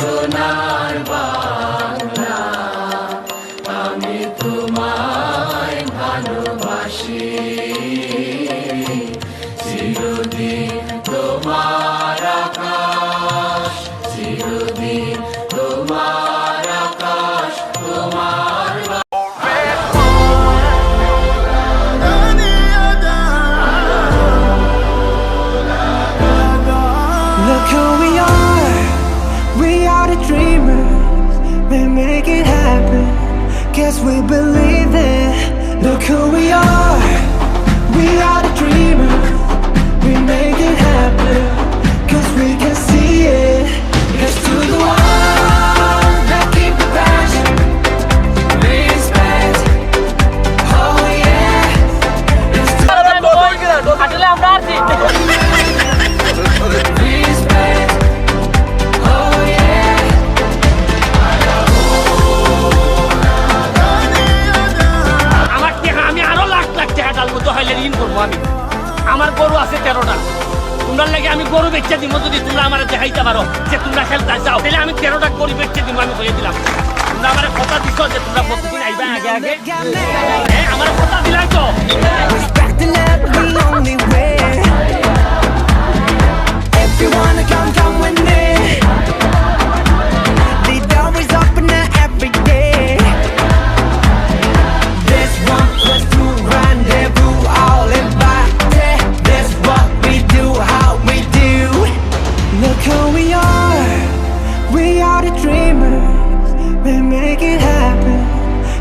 সোনার বাংলা আমি তোমায় ভালোবাসি চিরদিন তোমার আকাশ চিরদিন তোমার আকাশ তোমার Look who we are the dreamers, we make it happen, guess we believe it. Look who we are the dreamers, we make it happen, cause we can see it. Here's to the ones that keep the passion, respect, oh yeah. Here's to the respect, oh yeah. আমার টাকা আমি আরো লাখ লাখ টাকা ডালবো তো হাইলে ঋণ করবো আমি আমার গরু আছে 13টা তোমরা লাগে আমি গরু বেচে দিব যদি তোমরা আমার দেখাইতে পারো যে তোমরা খেলতে চাও তাহলে আমি 13টা গরু বেচে দিব আমি বলে দিলাম তোমরা আমার কথা দিছো যে তোমরা প্রতিদিন আইবা আগে আগে হ্যাঁ আমার কথা দিলাম তো Respect the love, the only way. If you wanna come with me. The door is open every day. This one plus two rendezvous, all invited. This what we do, how we do. Look who we are the dreamers. We make it happen,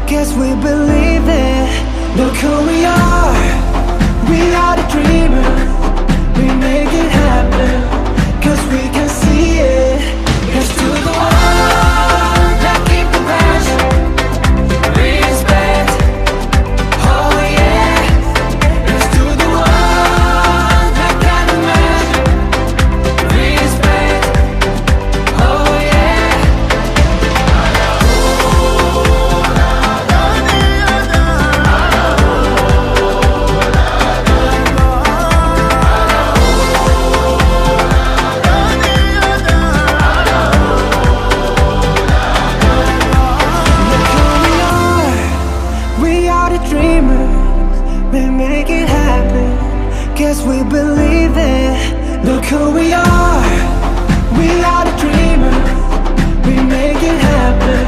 guess we believe it. Look who we are the dreamers. We make it happen, cause we can see it. Here's to the ones that keep the passion, respect, oh yeah. Here's to the ones that can imagine, respect, oh yeah. We are the dreamers, we make it happen, guess we believe it. Look who we are the dreamers, we make it happen,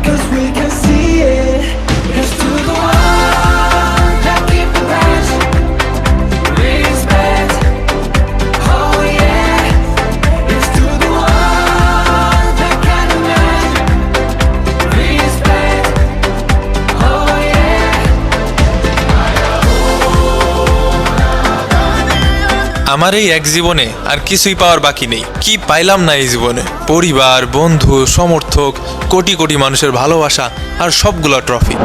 cause we can see it. Here's to the ones that keep the passion, respect, oh yeah. Here's to the ones that can imagine, respect, oh yeah. আমার এই এক জীবনে আর কিছুই পাওয়ার বাকি নেই। কি পাইলাম না এই জীবনে? পরিবার, বন্ধু, সমর্থক, কোটি কোটি মানুষের ভালোবাসা আর সবগুলো ট্রফি।